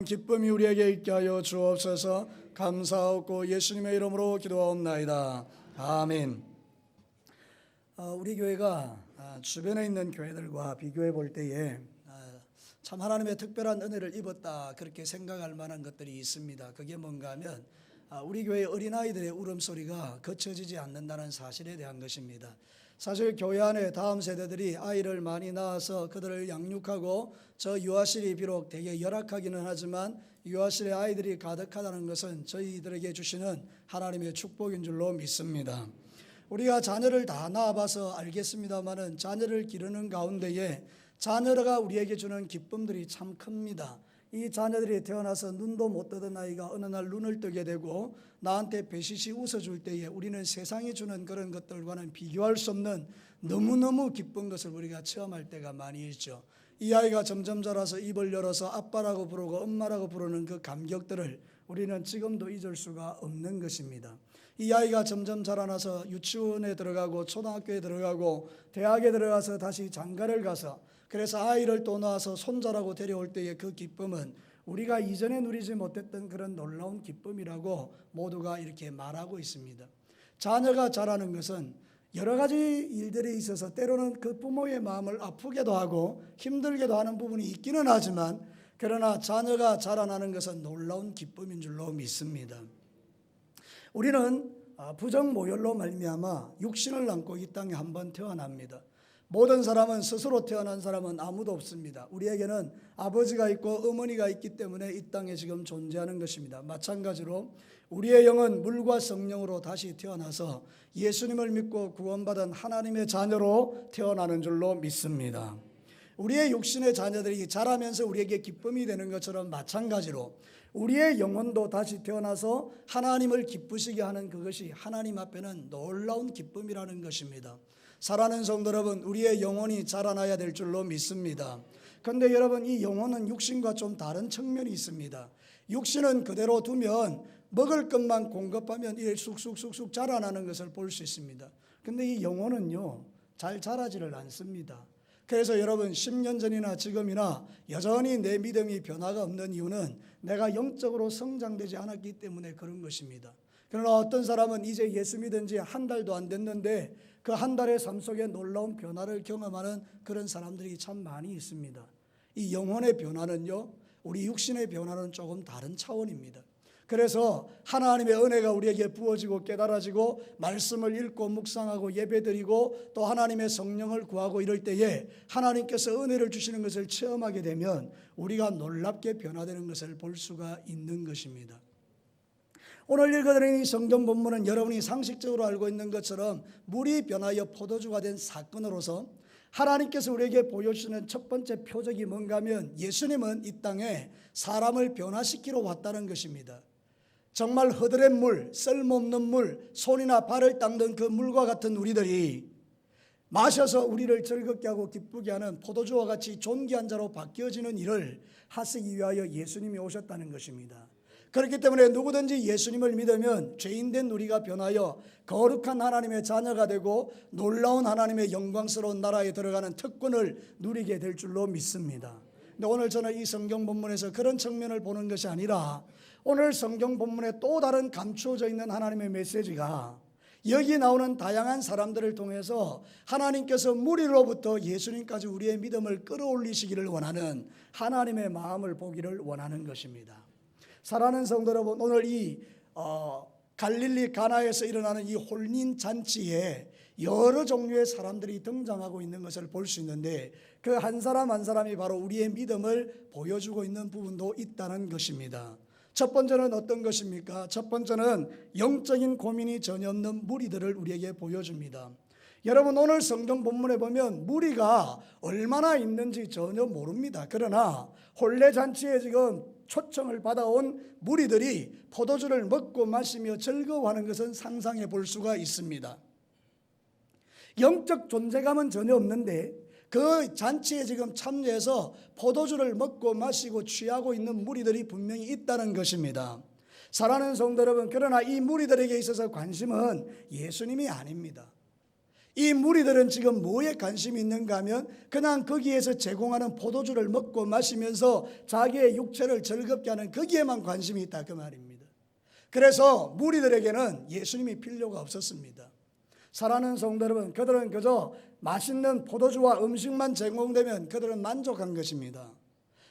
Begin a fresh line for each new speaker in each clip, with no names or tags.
기쁨이 우리에게 있게 하여 주옵소서. 감사하고 예수님의 이름으로 기도하옵나이다. 아멘. 우리 교회가 주변에 있는 교회들과 비교해 볼 때에 참 하나님의 특별한 은혜를 입었다 그렇게 생각할 만한 것들이 있습니다. 그게 뭔가 하면 우리 교회 어린아이들의 울음소리가 거쳐지지 않는다는 사실에 대한 것입니다. 사실 교회 안에 다음 세대들이 아이를 많이 낳아서 그들을 양육하고 저 유아실이 비록 되게 열악하기는 하지만 유아실에 아이들이 가득하다는 것은 저희들에게 주시는 하나님의 축복인 줄로 믿습니다. 우리가 자녀를 다 낳아봐서 알겠습니다마는 자녀를 기르는 가운데에 자녀가 우리에게 주는 기쁨들이 참 큽니다. 이 자녀들이 태어나서 눈도 못 뜨던 아이가 어느 날 눈을 뜨게 되고 나한테 배시시 웃어줄 때에 우리는 세상이 주는 그런 것들과는 비교할 수 없는 너무너무 기쁜 것을 우리가 체험할 때가 많이 있죠. 이 아이가 점점 자라서 입을 열어서 아빠라고 부르고 엄마라고 부르는 그 감격들을 우리는 지금도 잊을 수가 없는 것입니다. 이 아이가 점점 자라나서 유치원에 들어가고 초등학교에 들어가고 대학에 들어가서 다시 장가를 가서 그래서 아이를 또 낳아서 손자라고 데려올 때의 그 기쁨은 우리가 이전에 누리지 못했던 그런 놀라운 기쁨이라고 모두가 이렇게 말하고 있습니다. 자녀가 자라는 것은 여러 가지 일들에 있어서 때로는 그 부모의 마음을 아프게도 하고 힘들게도 하는 부분이 있기는 하지만 그러나 자녀가 자라나는 것은 놀라운 기쁨인 줄로 믿습니다. 우리는 부정모혈로 말미암아 육신을 안고 이 땅에 한번 태어납니다. 모든 사람은 스스로 태어난 사람은 아무도 없습니다. 우리에게는 아버지가 있고 어머니가 있기 때문에 이 땅에 지금 존재하는 것입니다. 마찬가지로 우리의 영은 물과 성령으로 다시 태어나서 예수님을 믿고 구원받은 하나님의 자녀로 태어나는 줄로 믿습니다. 우리의 육신의 자녀들이 자라면서 우리에게 기쁨이 되는 것처럼 마찬가지로 우리의 영혼도 다시 태어나서 하나님을 기쁘시게 하는 그것이 하나님 앞에는 놀라운 기쁨이라는 것입니다. 사랑하는 성도 여러분, 우리의 영혼이 자라나야 될 줄로 믿습니다. 그런데 여러분, 이 영혼은 육신과 좀 다른 측면이 있습니다. 육신은 그대로 두면 먹을 것만 공급하면 이렇게 쑥쑥쑥쑥 자라나는 것을 볼 수 있습니다. 그런데 이 영혼은요, 잘 자라지를 않습니다. 그래서 여러분 10년 전이나 지금이나 여전히 내 믿음이 변화가 없는 이유는 내가 영적으로 성장되지 않았기 때문에 그런 것입니다. 그러나 어떤 사람은 이제 예수 믿은 지 한 달도 안 됐는데 그 한 달의 삶 속에 놀라운 변화를 경험하는 그런 사람들이 참 많이 있습니다. 이 영혼의 변화는요, 우리 육신의 변화는 조금 다른 차원입니다. 그래서 하나님의 은혜가 우리에게 부어지고 깨달아지고 말씀을 읽고 묵상하고 예배드리고 또 하나님의 성령을 구하고 이럴 때에 하나님께서 은혜를 주시는 것을 체험하게 되면 우리가 놀랍게 변화되는 것을 볼 수가 있는 것입니다. 오늘 읽어드린 이 성경 본문은 여러분이 상식적으로 알고 있는 것처럼 물이 변하여 포도주가 된 사건으로서 하나님께서 우리에게 보여주시는 첫 번째 표적이 뭔가 하면 예수님은 이 땅에 사람을 변화시키러 왔다는 것입니다. 정말 허드렛 물, 쓸모없는 물, 손이나 발을 닦는 그 물과 같은 우리들이 마셔서 우리를 즐겁게 하고 기쁘게 하는 포도주와 같이 존귀한 자로 바뀌어지는 일을 하시기 위하여 예수님이 오셨다는 것입니다. 그렇기 때문에 누구든지 예수님을 믿으면 죄인된 우리가 변하여 거룩한 하나님의 자녀가 되고 놀라운 하나님의 영광스러운 나라에 들어가는 특권을 누리게 될 줄로 믿습니다. 근데 오늘 저는 이 성경 본문에서 그런 측면을 보는 것이 아니라 오늘 성경 본문에 또 다른 감추어져 있는 하나님의 메시지가 여기 나오는 다양한 사람들을 통해서 하나님께서 무리로부터 예수님까지 우리의 믿음을 끌어올리시기를 원하는 하나님의 마음을 보기를 원하는 것입니다. 사랑하는 성도 여러분, 오늘 이 갈릴리 가나에서 일어나는 이 혼인 잔치에 여러 종류의 사람들이 등장하고 있는 것을 볼 수 있는데 그 한 사람 한 사람이 바로 우리의 믿음을 보여주고 있는 부분도 있다는 것입니다. 첫 번째는 어떤 것입니까? 첫 번째는 영적인 고민이 전혀 없는 무리들을 우리에게 보여줍니다. 여러분, 오늘 성경 본문에 보면 무리가 얼마나 있는지 전혀 모릅니다. 그러나 혼례잔치에 지금 초청을 받아온 무리들이 포도주를 먹고 마시며 즐거워하는 것은 상상해 볼 수가 있습니다. 영적 존재감은 전혀 없는데 그 잔치에 지금 참여해서 포도주를 먹고 마시고 취하고 있는 무리들이 분명히 있다는 것입니다. 사랑하는 성도 여러분, 그러나 이 무리들에게 있어서 관심은 예수님이 아닙니다. 이 무리들은 지금 뭐에 관심이 있는가 하면 그냥 거기에서 제공하는 포도주를 먹고 마시면서 자기의 육체를 즐겁게 하는 거기에만 관심이 있다 그 말입니다. 그래서 무리들에게는 예수님이 필요가 없었습니다. 사랑하는 성도 여러분, 그들은 그저 맛있는 포도주와 음식만 제공되면 그들은 만족한 것입니다.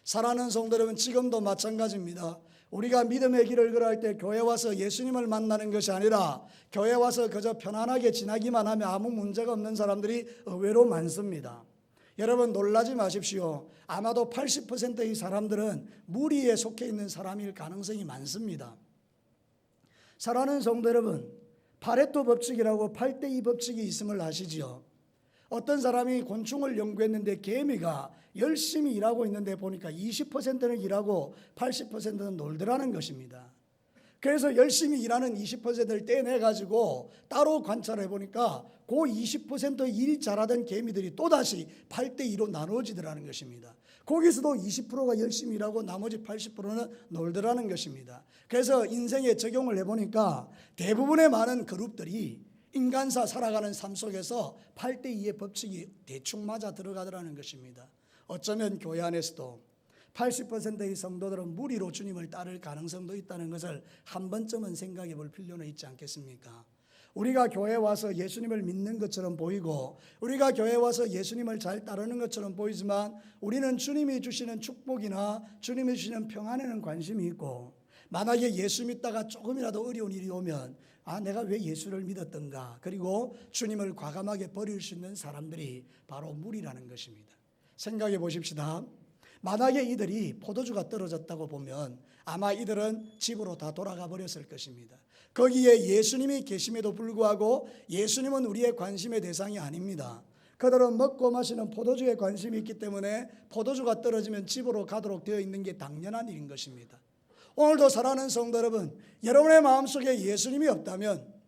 사랑하는 성도 여러분, 지금도 마찬가지입니다. 우리가 믿음의 길을 걸어갈 때 교회 와서 예수님을 만나는 것이 아니라 교회 와서 그저 편안하게 지나기만 하면 아무 문제가 없는 사람들이 의외로 많습니다. 여러분 놀라지 마십시오. 아마도 80%의 사람들은 무리에 속해 있는 사람일 가능성이 많습니다. 사랑하는 성도 여러분, 파레토 법칙이라고 8대2 법칙이 있음을 아시지요? 어떤 사람이 곤충을 연구했는데 개미가 열심히 일하고 있는데 보니까 20%는 일하고 80%는 놀더라는 것입니다. 그래서 열심히 일하는 20%를 떼내가지고 따로 관찰해 보니까 그 20% 일 잘하던 개미들이 또다시 8대2로 나누어지더라는 것입니다. 거기서도 20%가 열심히 일하고 나머지 80%는 놀더라는 것입니다. 그래서 인생에 적용을 해보니까 대부분의 많은 그룹들이 인간사 살아가는 삶 속에서 8대2의 법칙이 대충 맞아 들어가더라는 것입니다. 어쩌면 교회 안에서도 80%의 성도들은 무리로 주님을 따를 가능성도 있다는 것을 한 번쯤은 생각해 볼 필요는 있지 않겠습니까? 우리가 교회에 와서 예수님을 믿는 것처럼 보이고 우리가 교회에 와서 예수님을 잘 따르는 것처럼 보이지만 우리는 주님이 주시는 축복이나 주님이 주시는 평안에는 관심이 있고 만약에 예수 믿다가 조금이라도 어려운 일이 오면 내가 왜 예수를 믿었던가, 그리고 주님을 과감하게 버릴 수 있는 사람들이 바로 무리라는 것입니다. 생각해 보십시다. 만약에 이들이 포도주가 떨어졌다고 보면 아마 이들은 집으로 다 돌아가 버렸을 것입니다. 거기에 예수님이 계심에도 불구하고 예수님은 우리의 관심의 대상이 아닙니다. 그들은 먹고 마시는 포도주에 관심이 있기 때문에 포도주가 떨어지면 집으로 가도록 되어 있는 게 당연한 일인 것입니다. 오늘도 사랑하는 성도 여러분, 여러분의 마음속에 예수님이 없다면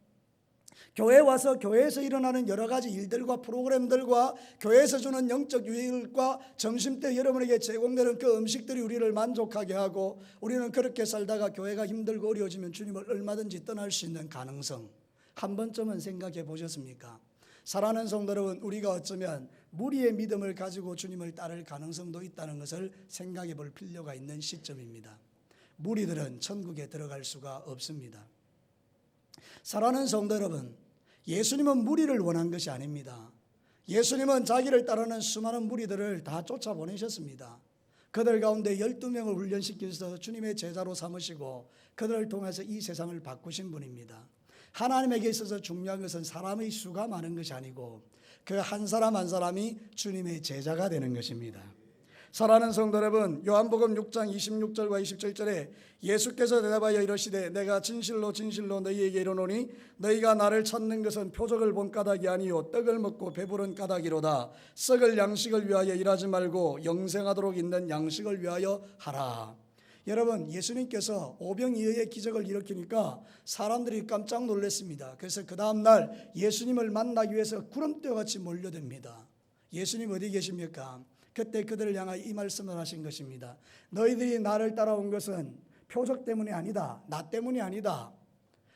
교회에 와서 교회에서 일어나는 여러 가지 일들과 프로그램들과 교회에서 주는 영적 유익과 점심때 여러분에게 제공되는 그 음식들이 우리를 만족하게 하고 우리는 그렇게 살다가 교회가 힘들고 어려워지면 주님을 얼마든지 떠날 수 있는 가능성, 한 번쯤은 생각해 보셨습니까? 사랑하는 성도 여러분, 우리가 어쩌면 무리의 믿음을 가지고 주님을 따를 가능성도 있다는 것을 생각해 볼 필요가 있는 시점입니다. 무리들은 천국에 들어갈 수가 없습니다. 사랑하는 성도 여러분, 예수님은 무리를 원한 것이 아닙니다. 예수님은 자기를 따르는 수많은 무리들을 다 쫓아보내셨습니다. 그들 가운데 12명을 훈련시켜서 주님의 제자로 삼으시고 그들을 통해서 이 세상을 바꾸신 분입니다. 하나님에게 있어서 중요한 것은 사람의 수가 많은 것이 아니고 그 한 사람 한 사람이 주님의 제자가 되는 것입니다. 사랑하는 성도 여러분, 요한복음 6장 26절과 27절에 예수께서 대답하여 이르시되 내가 진실로 진실로 너희에게 이르노니 너희가 나를 찾는 것은 표적을 본 까닭이 아니요 떡을 먹고 배부른 까닭이로다. 썩을 양식을 위하여 일하지 말고 영생하도록 있는 양식을 위하여 하라. 여러분, 예수님께서 오병이어의 기적을 일으키니까 사람들이 깜짝 놀랐습니다. 그래서 그 다음날 예수님을 만나기 위해서 구름대같이 몰려듭니다. 예수님 어디 계십니까? 그때 그들을 향하여 이 말씀을 하신 것입니다. 너희들이 나를 따라온 것은 표적 때문이 아니다. 나 때문이 아니다.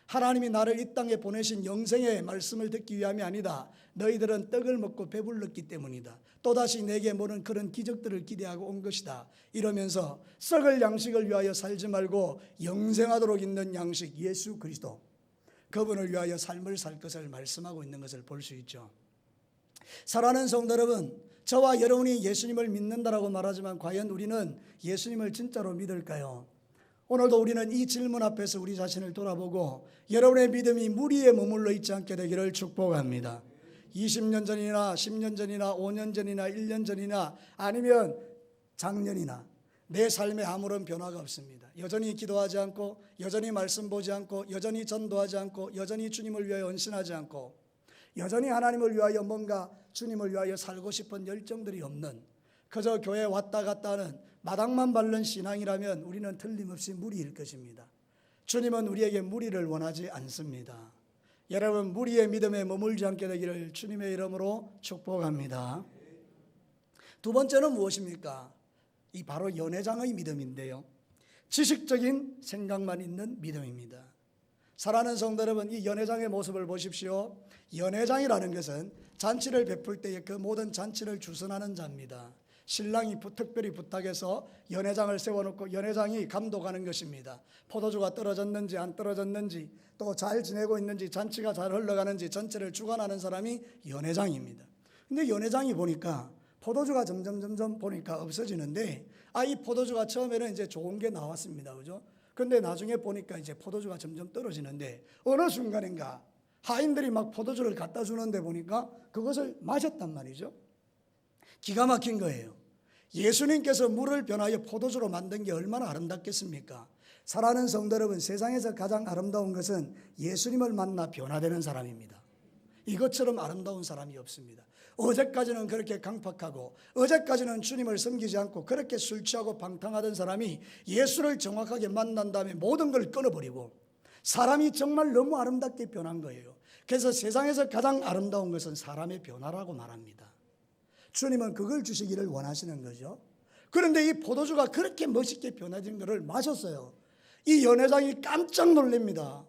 하나님이 나를 이 땅에 보내신 영생의 말씀을 듣기 위함이 아니다. 너희들은 떡을 먹고 배불렀기 때문이다. 또다시 내게 모는 그런 기적들을 기대하고 온 것이다. 이러면서 썩을 양식을 위하여 살지 말고 영생하도록 있는 양식 예수 그리스도, 그분을 위하여 삶을 살 것을 말씀하고 있는 것을 볼 수 있죠. 사랑하는 성도 여러분, 저와 여러분이 예수님을 믿는다라고 말하지만 과연 우리는 예수님을 진짜로 믿을까요? 오늘도 우리는 이 질문 앞에서 우리 자신을 돌아보고 여러분의 믿음이 무리에 머물러 있지 않게 되기를 축복합니다. 20년 전이나 10년 전이나 5년 전이나 1년 전이나 아니면 작년이나 내 삶에 아무런 변화가 없습니다. 여전히 기도하지 않고 여전히 말씀 보지 않고 여전히 전도하지 않고 여전히 주님을 위하여 헌신하지 않고 여전히 하나님을 위하여 뭔가 주님을 위하여 살고 싶은 열정들이 없는, 그저 교회에 왔다 갔다 하는 마당만 밟는 신앙이라면 우리는 틀림없이 무리일 것입니다. 주님은 우리에게 무리를 원하지 않습니다. 여러분, 무리의 믿음에 머물지 않게 되기를 주님의 이름으로 축복합니다. 두 번째는 무엇입니까? 이 바로 연회장의 믿음인데요, 지식적인 생각만 있는 믿음입니다. 사랑하는 성도 여러분, 이 연회장의 모습을 보십시오. 연회장이라는 것은 잔치를 베풀 때에 그 모든 잔치를 주선하는 자입니다. 신랑이 특별히 부탁해서 연회장을 세워놓고 연회장이 감독하는 것입니다. 포도주가 떨어졌는지 안 떨어졌는지, 또 잘 지내고 있는지, 잔치가 잘 흘러가는지 전체를 주관하는 사람이 연회장입니다. 근데 연회장이 보니까 포도주가 점점 보니까 없어지는데, 이 포도주가 처음에는 이제 좋은 게 나왔습니다. 그죠? 근데 나중에 보니까 이제 포도주가 점점 떨어지는데, 어느 순간인가 하인들이 막 포도주를 갖다 주는데 보니까 그것을 마셨단 말이죠. 기가 막힌 거예요. 예수님께서 물을 변하여 포도주로 만든 게 얼마나 아름답겠습니까? 사랑하는 성도 여러분, 세상에서 가장 아름다운 것은 예수님을 만나 변화되는 사람입니다. 이것처럼 아름다운 사람이 없습니다. 어제까지는 그렇게 강팍하고, 어제까지는 주님을 섬기지 않고 그렇게 술 취하고 방탕하던 사람이 예수를 정확하게 만난 다음에 모든 걸 끊어버리고 사람이 정말 너무 아름답게 변한 거예요. 그래서 세상에서 가장 아름다운 것은 사람의 변화라고 말합니다. 주님은 그걸 주시기를 원하시는 거죠. 그런데 이 포도주가 그렇게 멋있게 변화된 것을 마셨어요. 이 연회장이 깜짝 놀랍니다.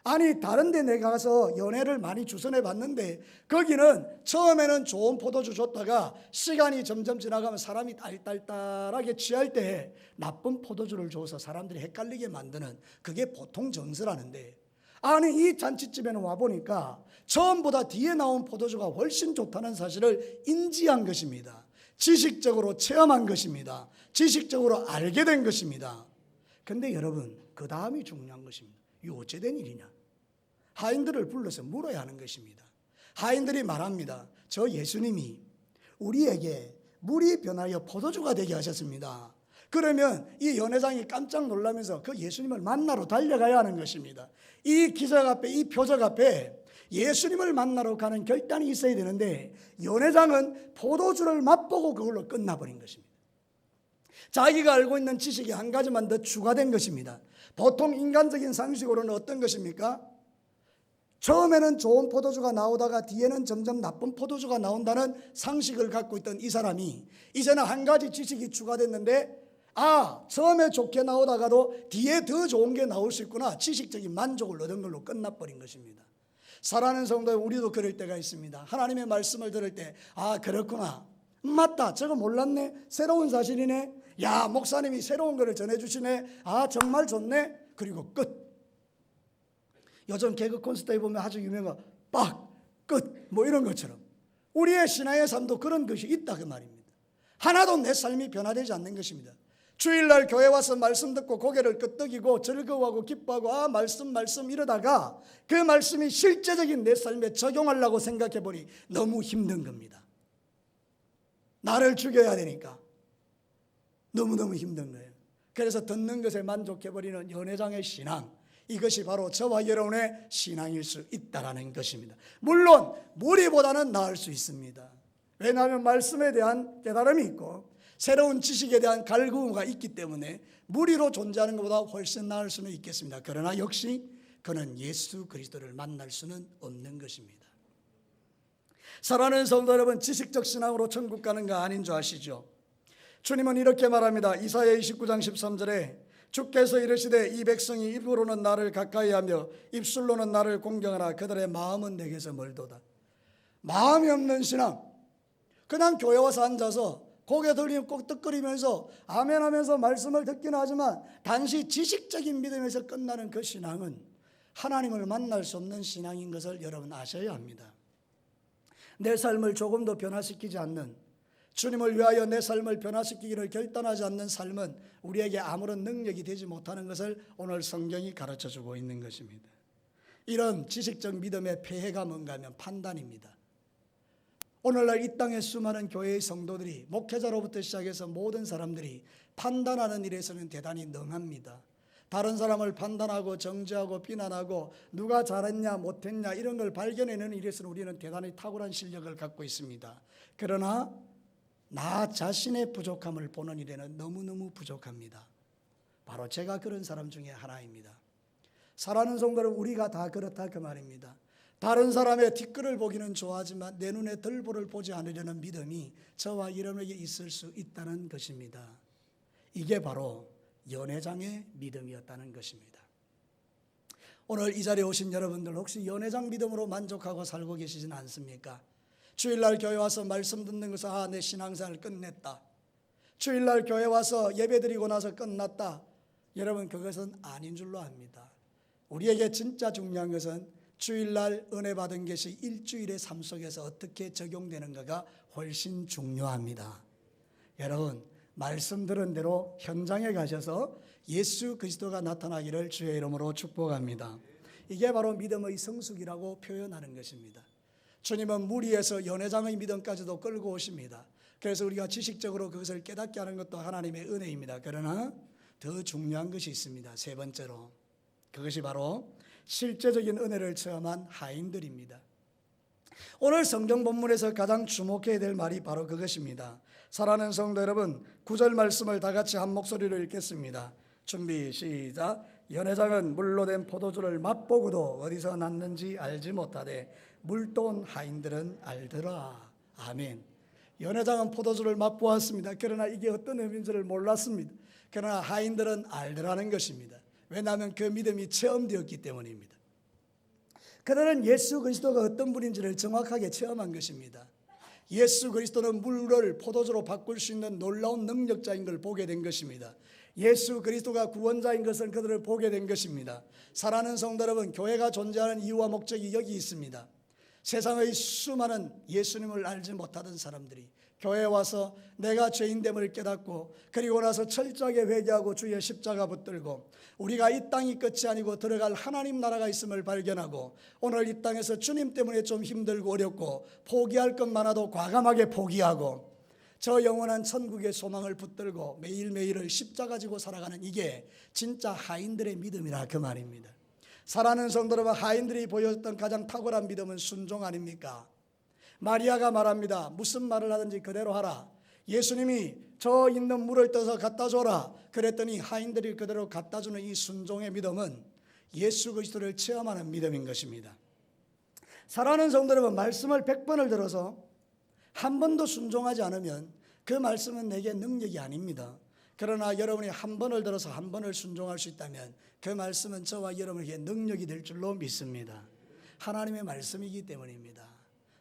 아니, 다른 데 내가 가서 연회를 많이 주선해 봤는데 거기는 처음에는 좋은 포도주 줬다가 시간이 점점 지나가면 사람이 딸딸딸하게 취할 때 나쁜 포도주를 줘서 사람들이 헷갈리게 만드는, 그게 보통 정서라는데, 아니 이 잔치집에는 와보니까 처음보다 뒤에 나온 포도주가 훨씬 좋다는 사실을 인지한 것입니다. 지식적으로 체험한 것입니다. 지식적으로 알게 된 것입니다. 근데 여러분, 그 다음이 중요한 것입니다. 이게 어찌된 일이냐? 하인들을 불러서 물어야 하는 것입니다. 하인들이 말합니다. 저 예수님이 우리에게 물이 변하여 포도주가 되게 하셨습니다. 그러면 이 연회장이 깜짝 놀라면서 그 예수님을 만나러 달려가야 하는 것입니다. 이 기적 앞에, 이 표적 앞에 예수님을 만나러 가는 결단이 있어야 되는데, 연회장은 포도주를 맛보고 그걸로 끝나버린 것입니다. 자기가 알고 있는 지식이 한 가지만 더 추가된 것입니다. 보통 인간적인 상식으로는 어떤 것입니까? 처음에는 좋은 포도주가 나오다가 뒤에는 점점 나쁜 포도주가 나온다는 상식을 갖고 있던 이 사람이 이제는 한 가지 지식이 추가됐는데, 처음에 좋게 나오다가도 뒤에 더 좋은 게 나올 수 있구나, 지식적인 만족을 얻은 걸로 끝나버린 것입니다. 사랑하는 성도, 우리도 그럴 때가 있습니다. 하나님의 말씀을 들을 때 그렇구나, 맞다, 저거 몰랐네, 새로운 사실이네, 야, 목사님이 새로운 거를 전해주시네, 정말 좋네, 그리고 끝. 요즘 개그 콘서트에 보면 아주 유명한 끝 뭐 이런 것처럼 우리의 신앙의 삶도 그런 것이 있다 그 말입니다. 하나도 내 삶이 변화되지 않는 것입니다. 주일날 교회 와서 말씀 듣고 고개를 끄덕이고 즐거워하고 기뻐하고 말씀 이러다가 그 말씀이 실제적인 내 삶에 적용하려고 생각해 보니 너무 힘든 겁니다. 나를 죽여야 되니까 너무너무 힘든 거예요. 그래서 듣는 것에 만족해버리는 연회장의 신앙, 이것이 바로 저와 여러분의 신앙일 수 있다는 것입니다. 물론 무리보다는 나을 수 있습니다. 왜냐하면 말씀에 대한 깨달음이 있고 새로운 지식에 대한 갈구가 있기 때문에 무리로 존재하는 것보다 훨씬 나을 수는 있겠습니다. 그러나 역시 그는 예수 그리스도를 만날 수는 없는 것입니다. 사랑하는 성도 여러분, 지식적 신앙으로 천국 가는 거 아닌 줄 아시죠? 주님은 이렇게 말합니다. 이사야 29장 13절에 주께서 이르시되 이 백성이 입으로는 나를 가까이하며 입술로는 나를 공경하나 그들의 마음은 내게서 멀도다. 마음이 없는 신앙, 그냥 교회 와서 앉아서 고개 돌리면 꼭떡거리면서 아멘 하면서 말씀을 듣긴 하지만 단지 지식적인 믿음에서 끝나는 그 신앙은 하나님을 만날 수 없는 신앙인 것을 여러분 아셔야 합니다. 내 삶을 조금도 변화시키지 않는, 주님을 위하여 내 삶을 변화시키기를 결단하지 않는 삶은 우리에게 아무런 능력이 되지 못하는 것을 오늘 성경이 가르쳐주고 있는 것입니다. 이런 지식적 믿음의 폐해가 뭔가 하면 판단입니다. 오늘날 이 땅의 수많은 교회의 성도들이, 목회자로부터 시작해서 모든 사람들이 판단하는 일에서는 대단히 능합니다. 다른 사람을 판단하고 정죄하고 비난하고 누가 잘했냐 못했냐 이런 걸 발견해내는 일에서는 우리는 대단히 탁월한 실력을 갖고 있습니다. 그러나 나 자신의 부족함을 보는 일에는 너무너무 부족합니다. 바로 제가 그런 사람 중에 하나입니다. 사랑하는 성도 여러분, 우리가 다 그렇다 그 말입니다. 다른 사람의 뒷글을 보기는 좋아하지만 내 눈에 덜보를 보지 않으려는 믿음이 저와 여러분에게 있을 수 있다는 것입니다. 이게 바로 연회장의 믿음이었다는 것입니다. 오늘 이 자리에 오신 여러분들 혹시 연회장 믿음으로 만족하고 살고 계시진 않습니까? 주일날 교회 와서 말씀 듣는 것은 내 신앙생활 끝냈다. 주일날 교회 와서 예배드리고 나서 끝났다. 여러분, 그것은 아닌 줄로 압니다. 우리에게 진짜 중요한 것은 주일날 은혜 받은 것이 일주일의 삶 속에서 어떻게 적용되는가가 훨씬 중요합니다. 여러분, 말씀 들은 대로 현장에 가셔서 예수 그리스도가 나타나기를 주의 이름으로 축복합니다. 이게 바로 믿음의 성숙이라고 표현하는 것입니다. 주님은 무리해서 연회장의 믿음까지도 끌고 오십니다. 그래서 우리가 지식적으로 그것을 깨닫게 하는 것도 하나님의 은혜입니다. 그러나 더 중요한 것이 있습니다. 세 번째로, 그것이 바로 실제적인 은혜를 체험한 하인들입니다. 오늘 성경 본문에서 가장 주목해야 될 말이 바로 그것입니다. 사랑하는 성도 여러분, 9절 말씀을 다 같이 한 목소리로 읽겠습니다. 준비 시작. 연회장은 물로 된 포도주를 맛보고도 어디서 났는지 알지 못하되 물도 온 하인들은 알더라. 아멘. 연회장은 포도주를 맛보았습니다. 그러나 이게 어떤 의미인지를 몰랐습니다. 그러나 하인들은 알더라는 것입니다. 왜냐하면 그 믿음이 체험되었기 때문입니다. 그들은 예수 그리스도가 어떤 분인지를 정확하게 체험한 것입니다. 예수 그리스도는 물을 포도주로 바꿀 수 있는 놀라운 능력자인 걸 보게 된 것입니다. 예수 그리스도가 구원자인 것을 그들을 보게 된 것입니다. 사랑하는 성도 여러분, 교회가 존재하는 이유와 목적이 여기 있습니다. 세상의 수많은 예수님을 알지 못하던 사람들이 교회에 와서 내가 죄인됨을 깨닫고 그리고 나서 철저하게 회개하고 주의 십자가 붙들고 우리가 이 땅이 끝이 아니고 들어갈 하나님 나라가 있음을 발견하고 오늘 이 땅에서 주님 때문에 좀 힘들고 어렵고 포기할 것 많아도 과감하게 포기하고 저 영원한 천국의 소망을 붙들고 매일매일을 십자가 지고 살아가는, 이게 진짜 하인들의 믿음이라 그 말입니다. 사랑하는 성도 여러분, 하인들이 보여줬던 가장 탁월한 믿음은 순종 아닙니까? 마리아가 말합니다. 무슨 말을 하든지 그대로 하라. 예수님이 저 있는 물을 떠서 갖다 줘라. 그랬더니 하인들이 그대로 갖다 주는 이 순종의 믿음은 예수 그리스도를 체험하는 믿음인 것입니다. 사랑하는 성도 여러분, 말씀을 100번을 들어서 한 번도 순종하지 않으면 그 말씀은 내게 능력이 아닙니다. 그러나 여러분이 한 번을 들어서 한 번을 순종할 수 있다면 그 말씀은 저와 여러분에게 능력이 될 줄로 믿습니다. 하나님의 말씀이기 때문입니다.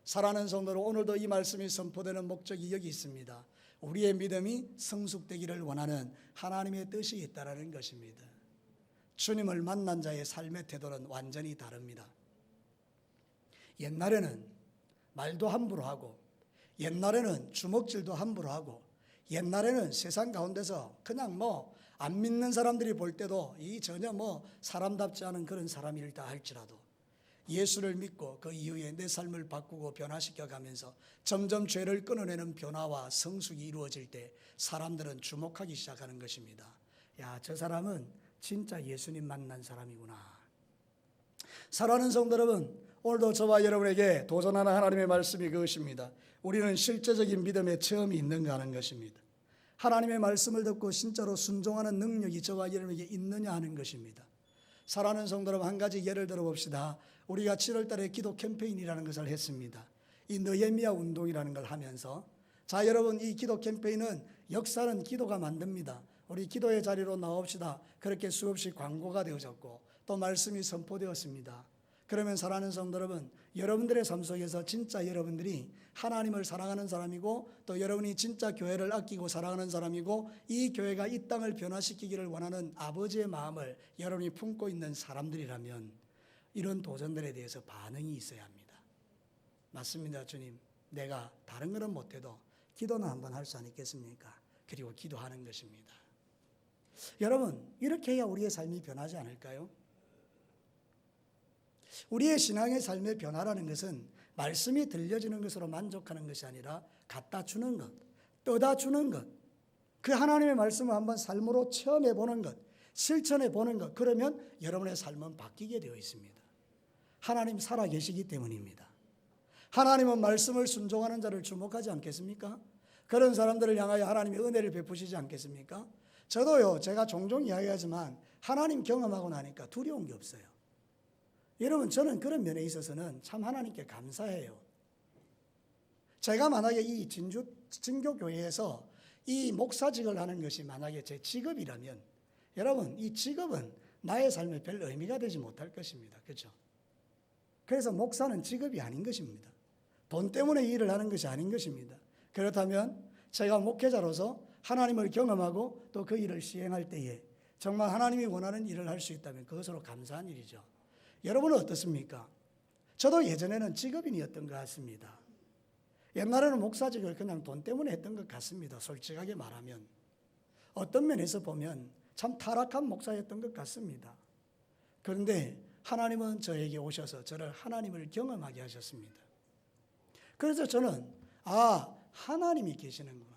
사랑하는 성도로, 오늘도 이 말씀이 선포되는 목적이 여기 있습니다. 우리의 믿음이 성숙되기를 원하는 하나님의 뜻이 있다는 것입니다. 주님을 만난 자의 삶의 태도는 완전히 다릅니다. 옛날에는 말도 함부로 하고, 옛날에는 주먹질도 함부로 하고, 옛날에는 세상 가운데서 그냥 안 믿는 사람들이 볼 때도 이 전혀 사람답지 않은 그런 사람이다 할지라도 예수를 믿고 그 이후에 내 삶을 바꾸고 변화시켜 가면서 점점 죄를 끊어내는 변화와 성숙이 이루어질 때 사람들은 주목하기 시작하는 것입니다. 야, 저 사람은 진짜 예수님 만난 사람이구나. 사랑하는 성도 여러분, 오늘도 저와 여러분에게 도전하는 하나님의 말씀이 그것입니다. 우리는 실제적인 믿음의 체험이 있는가 하는 것입니다. 하나님의 말씀을 듣고 진짜로 순종하는 능력이 저와 여러분에게 있느냐 하는 것입니다. 사랑하는 성도 여러분, 한 가지 예를 들어봅시다. 우리가 7월 달에 기도 캠페인이라는 것을 했습니다. 이 느헤미야 운동이라는 걸 하면서, 자 여러분, 이 기도 캠페인은 역사는 기도가 만듭니다. 우리 기도의 자리로 나옵시다. 그렇게 수없이 광고가 되어졌고 또 말씀이 선포되었습니다. 그러면 사랑하는 성도 여러분, 여러분들의 삶 속에서 진짜 여러분들이 하나님을 사랑하는 사람이고 또 여러분이 진짜 교회를 아끼고 사랑하는 사람이고 이 교회가 이 땅을 변화시키기를 원하는 아버지의 마음을 여러분이 품고 있는 사람들이라면 이런 도전들에 대해서 반응이 있어야 합니다. 맞습니다. 주님, 내가 다른 거는 못해도 기도는 한번 할 수 있겠습니까? 그리고 기도하는 것입니다. 여러분, 이렇게 해야 우리의 삶이 변하지 않을까요? 우리의 신앙의 삶의 변화라는 것은 말씀이 들려지는 것으로 만족하는 것이 아니라 갖다 주는 것, 떠다 주는 것, 그 하나님의 말씀을 한번 삶으로 체험해 보는 것, 실천해 보는 것, 그러면 여러분의 삶은 바뀌게 되어 있습니다. 하나님 살아 계시기 때문입니다. 하나님은 말씀을 순종하는 자를 주목하지 않겠습니까? 그런 사람들을 향하여 하나님의 은혜를 베푸시지 않겠습니까? 저도요, 제가 종종 이야기하지만 하나님 경험하고 나니까 두려운 게 없어요. 여러분, 저는 그런 면에 있어서는 참 하나님께 감사해요. 제가 만약에 이 진교교회에서 이 목사직을 하는 것이 만약에 제 직업이라면, 여러분, 이 직업은 나의 삶에 별 의미가 되지 못할 것입니다. 그렇죠? 그래서 목사는 직업이 아닌 것입니다. 돈 때문에 일을 하는 것이 아닌 것입니다. 그렇다면 제가 목회자로서 하나님을 경험하고 또 그 일을 시행할 때에 정말 하나님이 원하는 일을 할 수 있다면 그것으로 감사한 일이죠. 여러분은 어떻습니까? 저도 예전에는 직업인이었던 것 같습니다. 옛날에는 목사직을 그냥 돈 때문에 했던 것 같습니다. 솔직하게 말하면. 어떤 면에서 보면 참 타락한 목사였던 것 같습니다. 그런데 하나님은 저에게 오셔서 저를 하나님을 경험하게 하셨습니다. 그래서 저는 하나님이 계시는구나.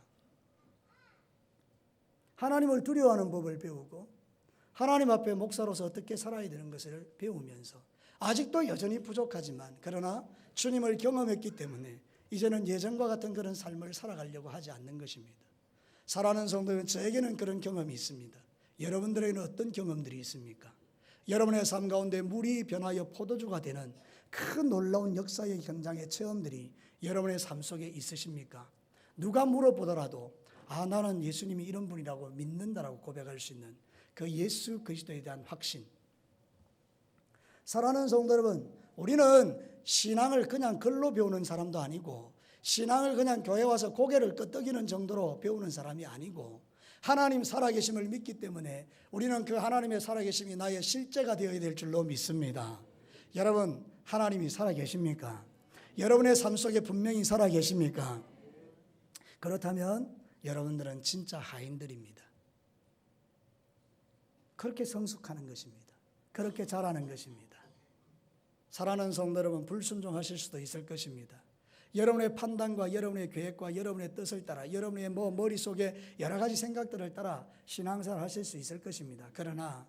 하나님을 두려워하는 법을 배우고 하나님 앞에 목사로서 어떻게 살아야 되는 것을 배우면서 아직도 여전히 부족하지만 그러나 주님을 경험했기 때문에 이제는 예전과 같은 그런 삶을 살아가려고 하지 않는 것입니다. 사랑하는 성도는 저에게는 그런 경험이 있습니다. 여러분들에게는 어떤 경험들이 있습니까? 여러분의 삶 가운데 물이 변하여 포도주가 되는 큰 놀라운 역사의 현장의 체험들이 여러분의 삶 속에 있으십니까? 누가 물어보더라도 나는 예수님이 이런 분이라고 믿는다라고 고백할 수 있는 그 예수 그리스도에 대한 확신. 사랑하는 성도 여러분, 우리는 신앙을 그냥 글로 배우는 사람도 아니고 신앙을 그냥 교회 와서 고개를 끄덕이는 정도로 배우는 사람이 아니고 하나님 살아계심을 믿기 때문에 우리는 그 하나님의 살아계심이 나의 실제가 되어야 될 줄로 믿습니다. 여러분, 하나님이 살아계십니까? 여러분의 삶 속에 분명히 살아계십니까? 그렇다면 여러분들은 진짜 하인들입니다. 그렇게 성숙하는 것입니다. 그렇게 자라는 것입니다. 사랑하는 성도 여러분, 불순종하실 수도 있을 것입니다. 여러분의 판단과 여러분의 계획과 여러분의 뜻을 따라 여러분의 머릿속에 여러 가지 생각들을 따라 신앙생활 하실 수 있을 것입니다. 그러나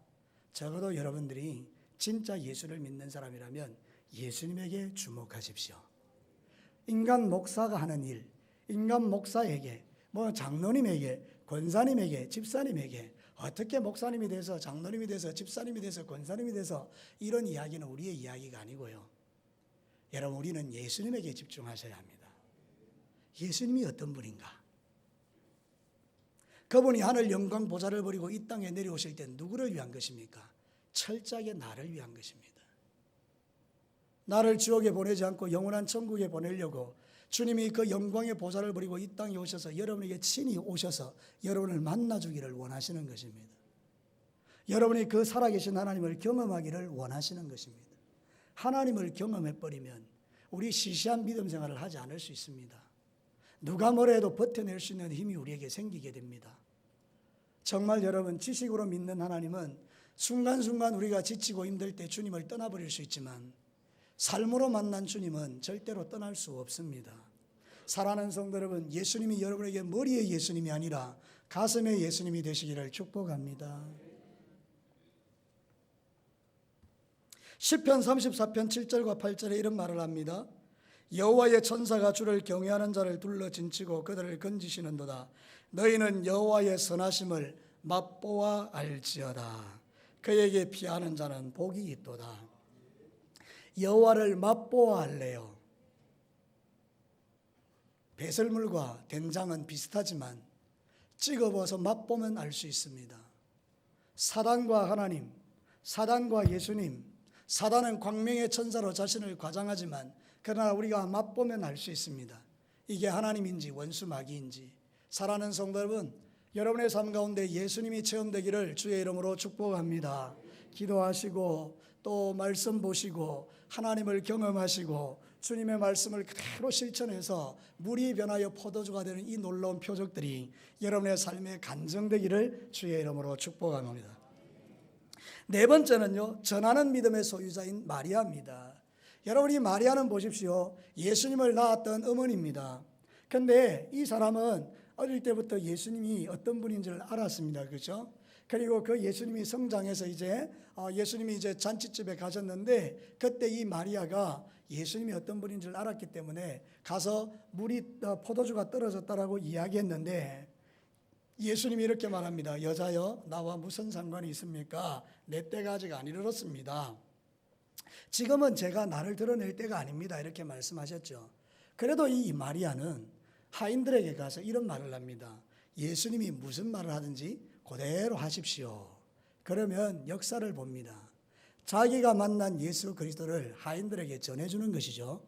적어도 여러분들이 진짜 예수를 믿는 사람이라면 예수님에게 주목하십시오. 인간 목사가 하는 일, 인간 목사에게, 장로님에게, 권사님에게, 집사님에게 어떻게 목사님이 돼서 장로님이 돼서 집사님이 돼서 권사님이 돼서 이런 이야기는 우리의 이야기가 아니고요. 여러분, 우리는 예수님에게 집중하셔야 합니다. 예수님이 어떤 분인가? 그분이 하늘 영광 보좌를 버리고 이 땅에 내려오실 때 누구를 위한 것입니까? 철저하게 나를 위한 것입니다. 나를 지옥에 보내지 않고 영원한 천국에 보내려고 주님이 그 영광의 보좌를 버리고 이 땅에 오셔서 여러분에게 친히 오셔서 여러분을 만나주기를 원하시는 것입니다. 여러분이 그 살아계신 하나님을 경험하기를 원하시는 것입니다. 하나님을 경험해버리면 우리 시시한 믿음 생활을 하지 않을 수 있습니다. 누가 뭐라 해도 버텨낼 수 있는 힘이 우리에게 생기게 됩니다. 정말 여러분, 지식으로 믿는 하나님은 순간순간 우리가 지치고 힘들 때 주님을 떠나버릴 수 있지만 삶으로 만난 주님은 절대로 떠날 수 없습니다. 사랑하는 성도 여러분, 예수님이 여러분에게 머리의 예수님이 아니라 가슴의 예수님이 되시기를 축복합니다. 시편 34편 7절과 8절에 이런 말을 합니다. 여호와의 천사가 주를 경외하는 자를 둘러 진치고 그들을 건지시는도다. 너희는 여호와의 선하심을 맛보아 알지어다. 그에게 피하는 자는 복이 있도다. 여호와를 맛보아 알래요. 배설물과 된장은 비슷하지만 찍어봐서 맛보면 알 수 있습니다. 사단과 하나님, 사단과 예수님, 사단은 광명의 천사로 자신을 과장하지만 그러나 우리가 맛보면 알 수 있습니다. 이게 하나님인지 원수 마귀인지. 사랑하는 성도 여러분, 여러분의 삶 가운데 예수님이 체험되기를 주의 이름으로 축복합니다. 기도하시고 또 말씀 보시고 하나님을 경험하시고 주님의 말씀을 그대로 실천해서 물이 변하여 포도주가 되는 이 놀라운 표적들이 여러분의 삶에 간증되기를 주의 이름으로 축복합니다. 네 번째는요, 전하는 믿음의 소유자인 마리아입니다. 여러분이 마리아는 보십시오. 예수님을 낳았던 어머니입니다. 그런데 이 사람은 어릴 때부터 예수님이 어떤 분인지를 알았습니다. 그렇죠? 그리고 그 예수님이 성장해서 예수님이 이제 잔치집에 가셨는데 그때 이 마리아가 예수님이 어떤 분인지를 알았기 때문에 가서 물이 포도주가 떨어졌다라고 이야기했는데 예수님이 이렇게 말합니다. 여자여, 나와 무슨 상관이 있습니까? 내 때가 아직 안 이르렀습니다. 지금은 제가 나를 드러낼 때가 아닙니다. 이렇게 말씀하셨죠. 그래도 이 마리아는 하인들에게 가서 이런 말을 합니다. 예수님이 무슨 말을 하든지 그대로 하십시오. 그러면 역사를 봅니다. 자기가 만난 예수 그리스도를 하인들에게 전해주는 것이죠.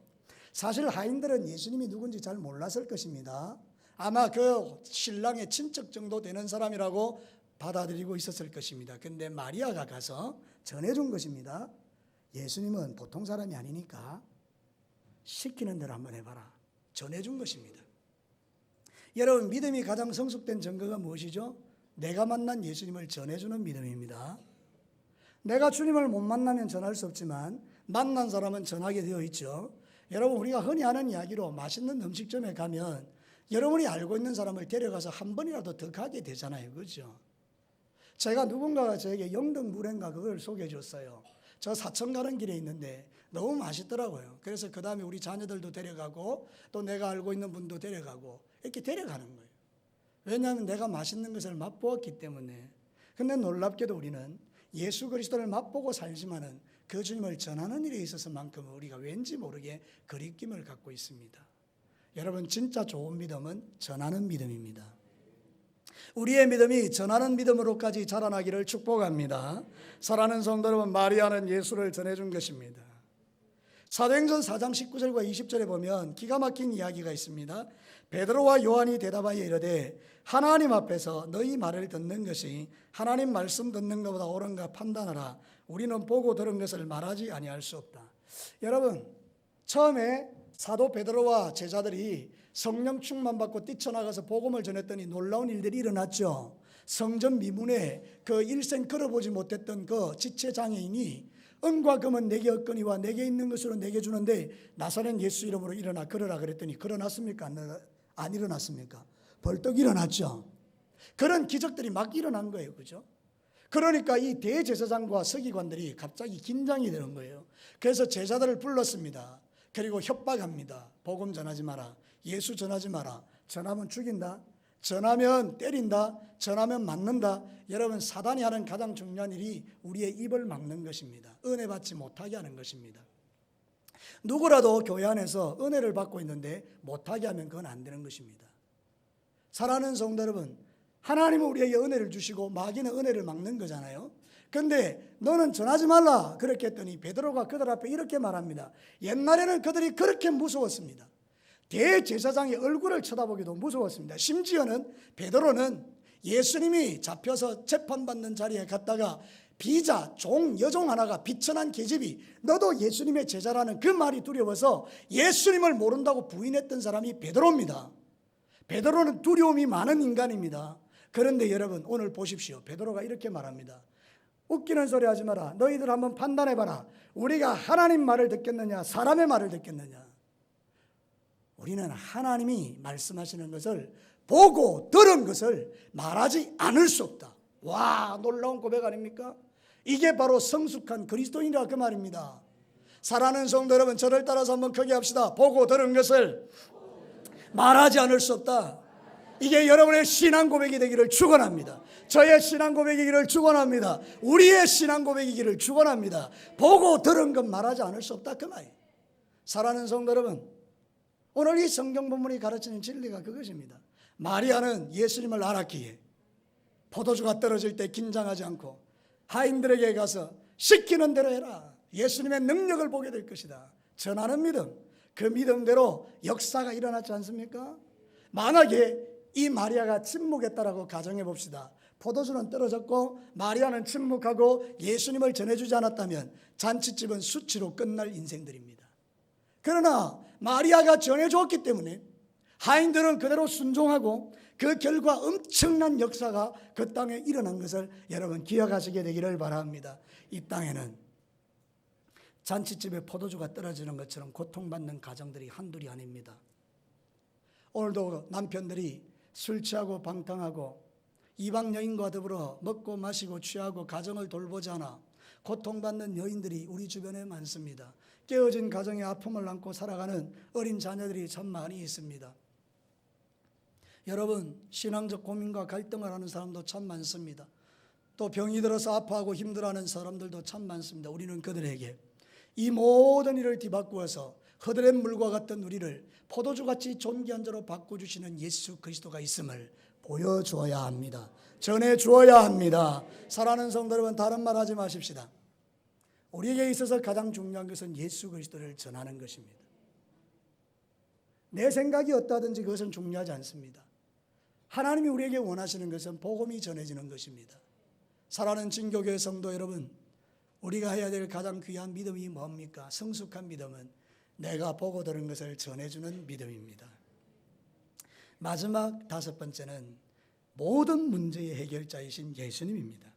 사실 하인들은 예수님이 누군지 잘 몰랐을 것입니다. 아마 그 신랑의 친척 정도 되는 사람이라고 받아들이고 있었을 것입니다. 근데 마리아가 가서 전해준 것입니다. 예수님은 보통 사람이 아니니까 시키는 대로 한번 해봐라. 전해준 것입니다. 여러분, 믿음이 가장 성숙된 증거가 무엇이죠? 내가 만난 예수님을 전해주는 믿음입니다. 내가 주님을 못 만나면 전할 수 없지만 만난 사람은 전하게 되어 있죠. 여러분, 우리가 흔히 하는 이야기로 맛있는 음식점에 가면 여러분이 알고 있는 사람을 데려가서 한 번이라도 더 가게 되잖아요. 그렇죠? 제가 누군가가 저에게 영등물회인가 그걸 소개해 줬어요. 저 사천 가는 길에 있는데 너무 맛있더라고요. 그래서 그 다음에 우리 자녀들도 데려가고 또 내가 알고 있는 분도 데려가고 이렇게 데려가는 거예요. 왜냐하면 내가 맛있는 것을 맛보았기 때문에. 근데 놀랍게도 우리는 예수 그리스도를 맛보고 살지만은 그 주님을 전하는 일에 있어서만큼 우리가 왠지 모르게 거리낌을 갖고 있습니다. 여러분, 진짜 좋은 믿음은 전하는 믿음입니다. 우리의 믿음이 전하는 믿음으로까지 자라나기를 축복합니다. 사랑하는 성도 여러분, 마리아는 예수를 전해준 것입니다. 사도행전 4장 19절과 20절에 보면 기가 막힌 이야기가 있습니다. 베드로와 요한이 대답하여 이르되 하나님 앞에서 너희 말을 듣는 것이 하나님 말씀 듣는 것보다 옳은가 판단하라. 우리는 보고 들은 것을 말하지 아니할 수 없다. 여러분, 처음에 사도 베드로와 제자들이 성령 충만받고 뛰쳐나가서 복음을 전했더니 놀라운 일들이 일어났죠. 성전 미문에 그 일생 걸어보지 못했던 그 지체장애인이 은과 금은 내게 없거니와 내게 있는 것으로 내게 주는데 나사렛 예수 이름으로 일어나 걸으라 그랬더니 걸어났습니까? 안 일어났습니까? 벌떡 일어났죠. 그런 기적들이 막 일어난 거예요. 그죠? 그러니까 이 대제사장과 서기관들이 갑자기 긴장이 되는 거예요. 그래서 제자들을 불렀습니다. 그리고 협박합니다. 복음 전하지 마라. 예수 전하지 마라. 전하면 죽인다. 전하면 때린다. 전하면 맞는다. 여러분, 사단이 하는 가장 중요한 일이 우리의 입을 막는 것입니다. 은혜 받지 못하게 하는 것입니다. 누구라도 교회 안에서 은혜를 받고 있는데 못하게 하면 그건 안 되는 것입니다. 사랑하는 성도 여러분, 하나님은 우리에게 은혜를 주시고 마귀는 은혜를 막는 거잖아요. 근데 너는 전하지 말라 그렇게 했더니 베드로가 그들 앞에 이렇게 말합니다. 옛날에는 그들이 그렇게 무서웠습니다. 대제사장의 얼굴을 쳐다보기도 무서웠습니다. 심지어는 베드로는 예수님이 잡혀서 재판받는 자리에 갔다가 비자, 종, 여종 하나가 비천한 계집이 너도 예수님의 제자라는 그 말이 두려워서 예수님을 모른다고 부인했던 사람이 베드로입니다. 베드로는 두려움이 많은 인간입니다. 그런데 여러분, 오늘 보십시오. 베드로가 이렇게 말합니다. 웃기는 소리 하지 마라. 너희들 한번 판단해봐라. 우리가 하나님 말을 듣겠느냐 사람의 말을 듣겠느냐. 우리는 하나님이 말씀하시는 것을 보고 들은 것을 말하지 않을 수 없다. 와, 놀라운 고백 아닙니까? 이게 바로 성숙한 그리스도인이라 그 말입니다. 사랑하는 성도 여러분, 저를 따라서 한번 크게 합시다. 보고 들은 것을 말하지 않을 수 없다. 이게 여러분의 신앙 고백이 되기를 축원합니다. 저의 신앙 고백이기를 축원합니다. 우리의 신앙 고백이기를 축원합니다. 보고 들은 것 말하지 않을 수 없다 그 말이에요. 사랑하는 성도 여러분, 오늘 이 성경 본문이 가르치는 진리가 그것입니다. 마리아는 예수님을 알았기에 포도주가 떨어질 때 긴장하지 않고 하인들에게 가서 시키는 대로 해라. 예수님의 능력을 보게 될 것이다. 전하는 믿음, 그 믿음대로 역사가 일어났지 않습니까? 만약에 이 마리아가 침묵했다라고 가정해 봅시다. 포도주는 떨어졌고 마리아는 침묵하고 예수님을 전해주지 않았다면 잔치집은 수치로 끝날 인생들입니다. 그러나 마리아가 전해줬기 때문에 하인들은 그대로 순종하고 그 결과 엄청난 역사가 그 땅에 일어난 것을 여러분 기억하시게 되기를 바랍니다. 이 땅에는 잔치집에 포도주가 떨어지는 것처럼 고통받는 가정들이 한둘이 아닙니다. 오늘도 남편들이 술 취하고 방탕하고 이방 여인과 더불어 먹고 마시고 취하고 가정을 돌보지 않아 고통받는 여인들이 우리 주변에 많습니다. 깨어진 가정의 아픔을 안고 살아가는 어린 자녀들이 참 많이 있습니다. 여러분, 신앙적 고민과 갈등을 하는 사람도 참 많습니다. 또 병이 들어서 아파하고 힘들어하는 사람들도 참 많습니다. 우리는 그들에게 이 모든 일을 뒤바꾸어서 허드렛 물과 같은 우리를 포도주같이 존귀한 자로 바꿔주시는 예수 그리스도가 있음을 보여주어야 합니다. 전해주어야 합니다. 사랑하는 성도 여러분, 다른 말 하지 마십시다. 우리에게 있어서 가장 중요한 것은 예수 그리스도를 전하는 것입니다. 내 생각이 어떠하든지 그것은 중요하지 않습니다. 하나님이 우리에게 원하시는 것은 복음이 전해지는 것입니다. 사랑하는 진교교회 성도 여러분, 우리가 해야 될 가장 귀한 믿음이 뭡니까? 성숙한 믿음은 내가 보고 들은 것을 전해주는 믿음입니다. 마지막 다섯 번째는 모든 문제의 해결자이신 예수님입니다.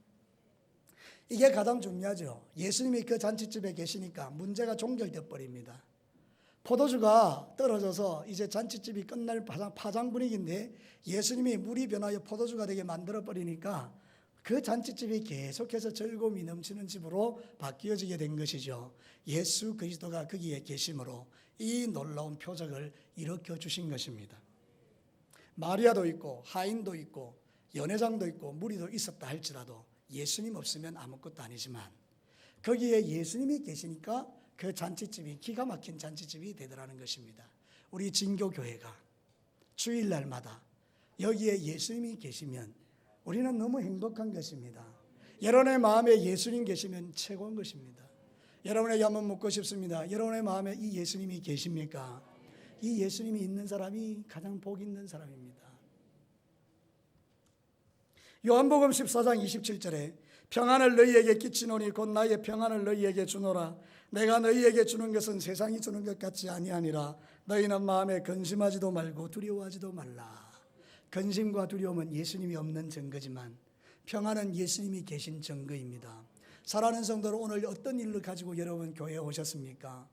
이게 가장 중요하죠. 예수님이 그 잔치집에 계시니까 문제가 종결되어 버립니다. 포도주가 떨어져서 이제 잔치집이 끝날 파장 분위기인데 예수님이 물이 변하여 포도주가 되게 만들어 버리니까 그 잔치집이 계속해서 즐거움이 넘치는 집으로 바뀌어지게 된 것이죠. 예수 그리스도가 거기에 계심으로 이 놀라운 표적을 일으켜 주신 것입니다. 마리아도 있고 하인도 있고 연회장도 있고 무리도 있었다 할지라도 예수님 없으면 아무것도 아니지만 거기에 예수님이 계시니까 그 잔치집이 기가 막힌 잔치집이 되더라는 것입니다. 우리 진교교회가 주일날마다 여기에 예수님이 계시면 우리는 너무 행복한 것입니다. 여러분의 마음에 예수님 계시면 최고인 것입니다. 여러분에게 한번 묻고 싶습니다. 여러분의 마음에 이 예수님이 계십니까? 이 예수님이 있는 사람이 가장 복 있는 사람입니다. 요한복음 14장 27절에 평안을 너희에게 끼치노니 곧 나의 평안을 너희에게 주노라. 내가 너희에게 주는 것은 세상이 주는 것 같지 아니하니라. 너희는 마음에 근심하지도 말고 두려워하지도 말라. 근심과 두려움은 예수님이 없는 증거지만 평안은 예수님이 계신 증거입니다. 사랑하는 성도들, 오늘 어떤 일을 가지고 여러분 교회에 오셨습니까?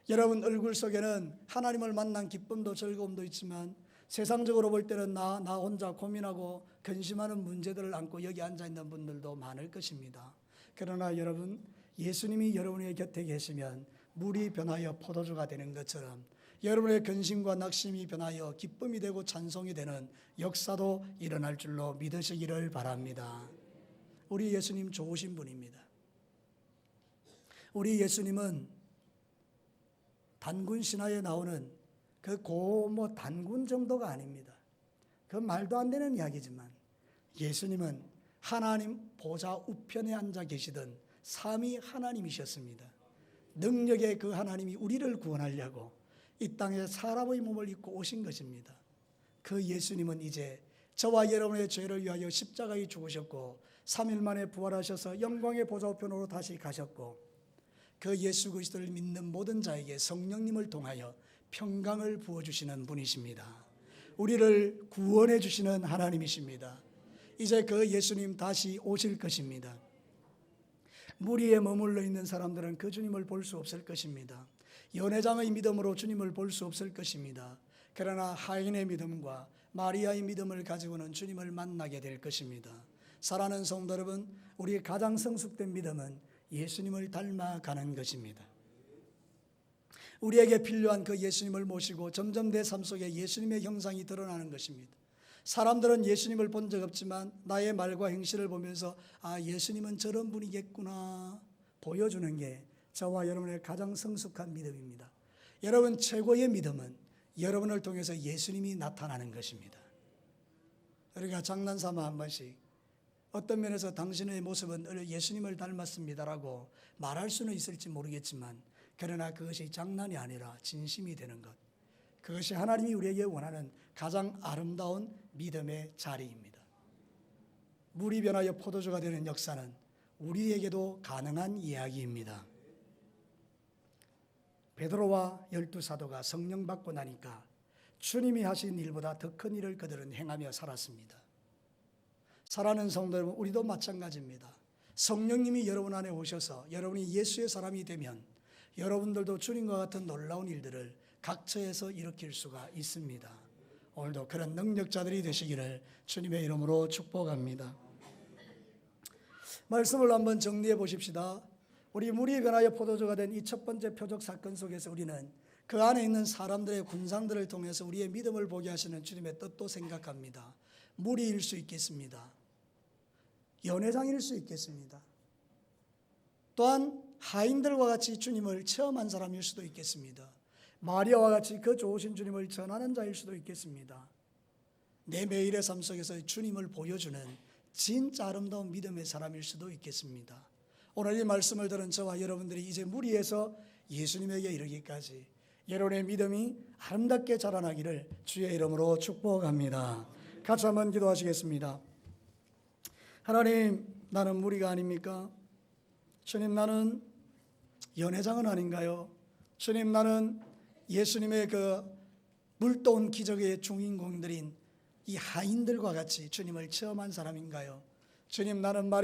여러분 얼굴 속에는 하나님을 만난 기쁨도 즐거움도 있지만 세상적으로 볼 때는 나 혼자 고민하고 근심하는 문제들을 안고 여기 앉아있는 분들도 많을 것입니다. 그러나 여러분, 예수님이 여러분의 곁에 계시면 물이 변하여 포도주가 되는 것처럼 여러분의 근심과 낙심이 변하여 기쁨이 되고 찬송이 되는 역사도 일어날 줄로 믿으시기를 바랍니다. 우리 예수님 좋으신 분입니다. 우리 예수님은 단군 신화에 나오는 그 단군 정도가 아닙니다. 그 말도 안 되는 이야기지만 예수님은 하나님 보좌 우편에 앉아 계시던 삼위 하나님이셨습니다. 능력의 그 하나님이 우리를 구원하려고 이 땅에 사람의 몸을 입고 오신 것입니다. 그 예수님은 이제 저와 여러분의 죄를 위하여 십자가에 죽으셨고 3일 만에 부활하셔서 영광의 보좌 우편으로 다시 가셨고 그 예수 그리스도를 믿는 모든 자에게 성령님을 통하여 평강을 부어주시는 분이십니다. 우리를 구원해 주시는 하나님이십니다. 이제 그 예수님 다시 오실 것입니다. 무리에 머물러 있는 사람들은 그 주님을 볼 수 없을 것입니다. 연회장의 믿음으로 주님을 볼 수 없을 것입니다. 그러나 하인의 믿음과 마리아의 믿음을 가지고는 주님을 만나게 될 것입니다. 사랑하는 성도 여러분, 우리 가장 성숙된 믿음은 예수님을 닮아가는 것입니다. 우리에게 필요한 그 예수님을 모시고 점점 내 삶 속에 예수님의 형상이 드러나는 것입니다. 사람들은 예수님을 본 적 없지만 나의 말과 행실을 보면서 예수님은 저런 분이겠구나 보여주는 게 저와 여러분의 가장 성숙한 믿음입니다. 여러분 최고의 믿음은 여러분을 통해서 예수님이 나타나는 것입니다. 우리가 장난삼아 한 번씩 어떤 면에서 당신의 모습은 예수님을 닮았습니다라고 말할 수는 있을지 모르겠지만 그러나 그것이 장난이 아니라 진심이 되는 것, 그것이 하나님이 우리에게 원하는 가장 아름다운 믿음의 자리입니다. 물이 변하여 포도주가 되는 역사는 우리에게도 가능한 이야기입니다. 베드로와 12사도가 성령 받고 나니까 주님이 하신 일보다 더 큰 일을 그들은 행하며 살았습니다. 사랑하는 성도 여러분, 우리도 마찬가지입니다. 성령님이 여러분 안에 오셔서 여러분이 예수의 사람이 되면 여러분들도 주님과 같은 놀라운 일들을 각처에서 일으킬 수가 있습니다. 오늘도 그런 능력자들이 되시기를 주님의 이름으로 축복합니다. 말씀을 한번 정리해 보십시다. 우리 물이 변하여 포도주가 된 이 첫 번째 표적 사건 속에서 우리는 그 안에 있는 사람들의 군상들을 통해서 우리의 믿음을 보게 하시는 주님의 뜻도 생각합니다. 무리일 수 있겠습니다. 연회장일 수 있겠습니다. 또한 하인들과 같이 주님을 체험한 사람일 수도 있겠습니다. 마리아와 같이 그 좋으신 주님을 전하는 자일 수도 있겠습니다. 내 매일의 삶 속에서 주님을 보여주는 진짜 아름다운 믿음의 사람일 수도 있겠습니다. 오늘 이 말씀을 들은 저와 여러분들이 이제 무리해서 예수님에게 이르기까지 여러분의 믿음이 아름답게 자라나기를 주의 이름으로 축복합니다. 같이 한번 기도하시겠습니다. 하나님, 나는 무리가 아닙니까? 주님, 나는 연회장은 아닌가요? 주님, 나는 예수님의 그 물도온 기적의 주인공들인 이 하인들과 같이 주님을 체험한 사람인가요? 주님, 나는 말이